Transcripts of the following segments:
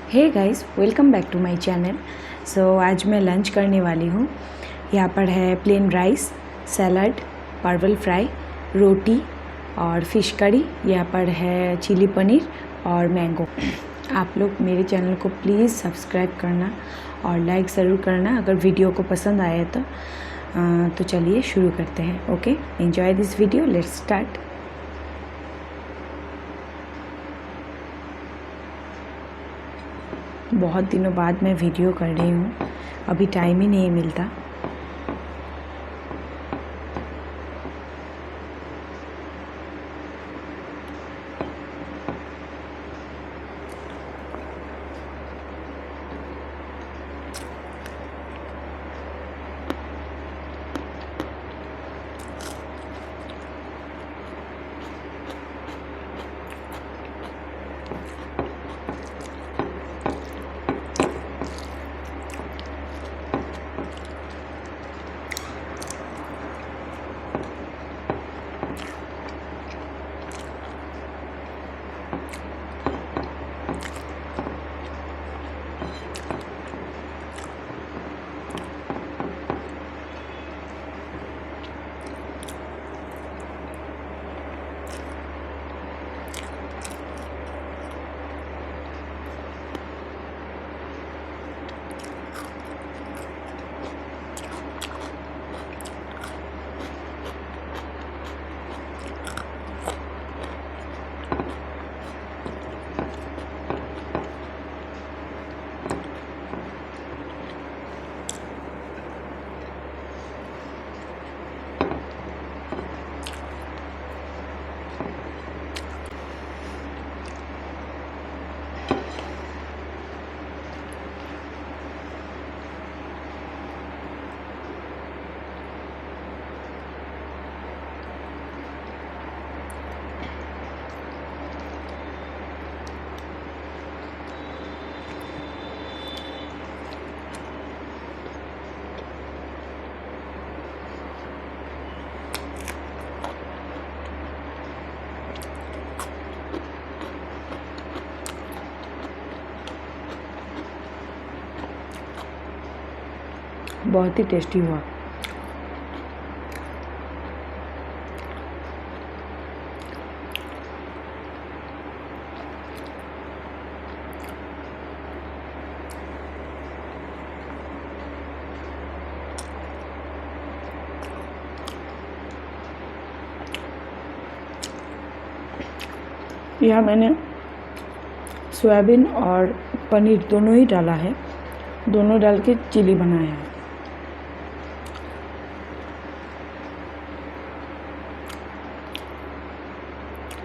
Hey guys, welcome back to my channel. आज मैं lunch करने वाली हूँ। यहाँ पर है प्लेन राइस, सैलड, परवल फ्राई, रोटी और फ़िश करी। यहाँ पर है चिली पनीर और मैंगो। आप लोग मेरे चैनल को प्लीज़ सब्सक्राइब करना और लाइक ज़रूर करना अगर वीडियो को पसंद आए तो चलिए शुरू करते हैं। Okay, enjoy this video, let's start. बहुत दिनों बाद मैं वीडियो कर रही हूँ, अभी टाइम ही नहीं मिलता। बहुत ही टेस्टी हुआ। यह मैंने सोयाबीन और पनीर दोनों ही डाला है, दोनों डाल के चिली बनाया है।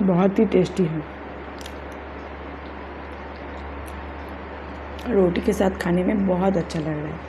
बहुत ही टेस्टी है। रोटी के साथ खाने में बहुत अच्छा लग रहा है।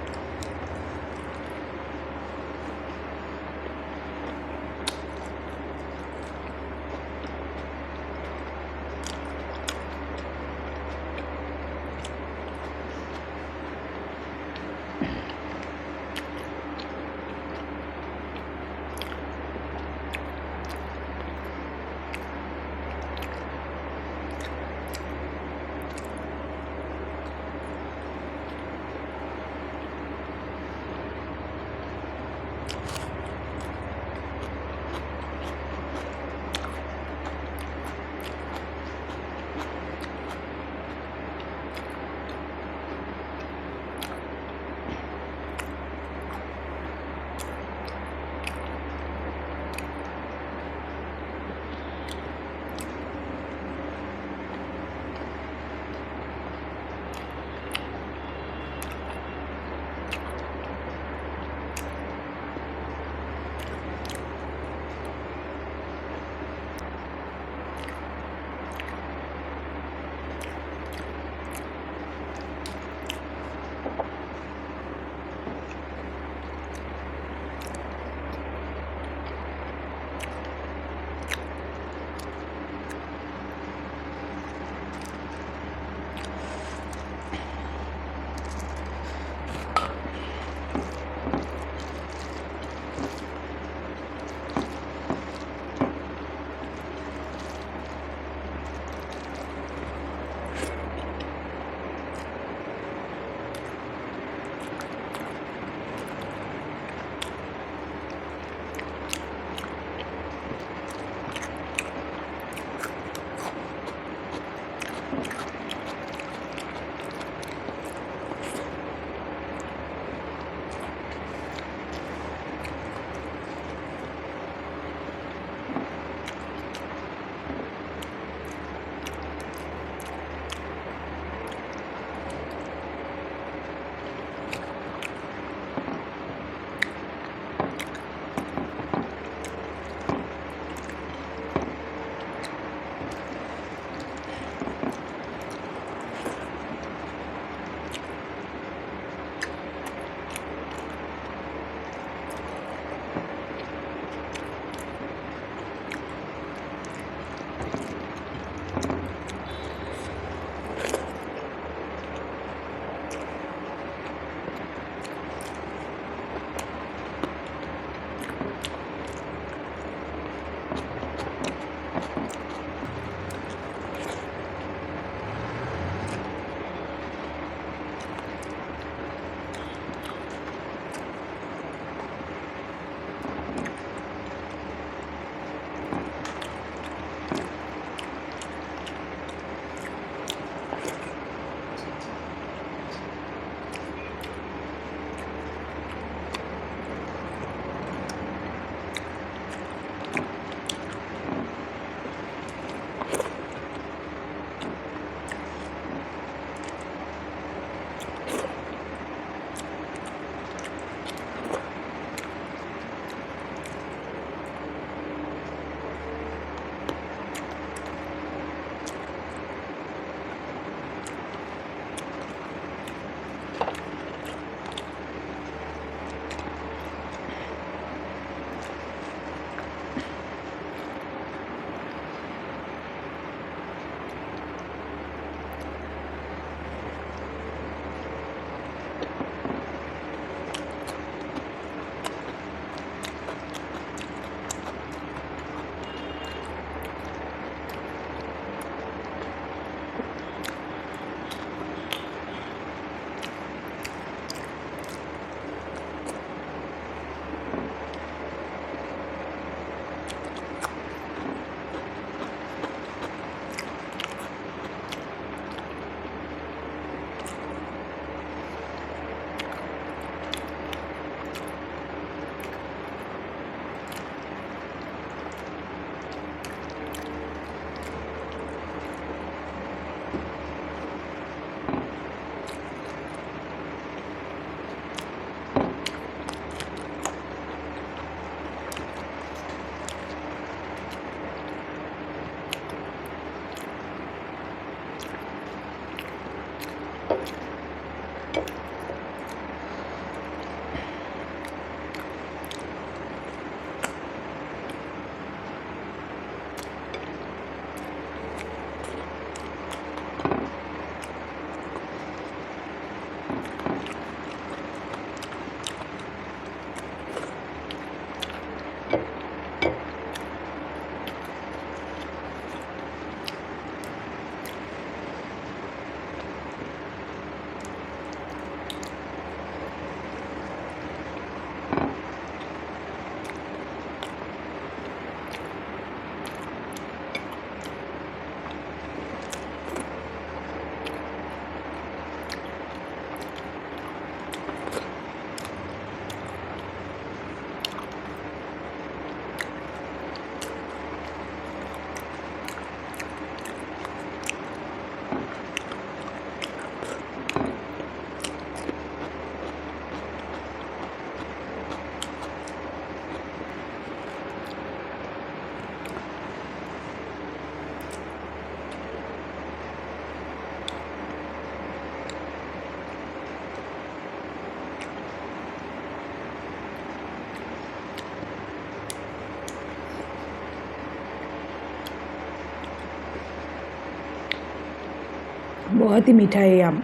बहुत ही मीठा है ये आम।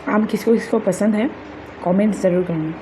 आम किसको किसको पसंद है कमेंट ज़रूर करना।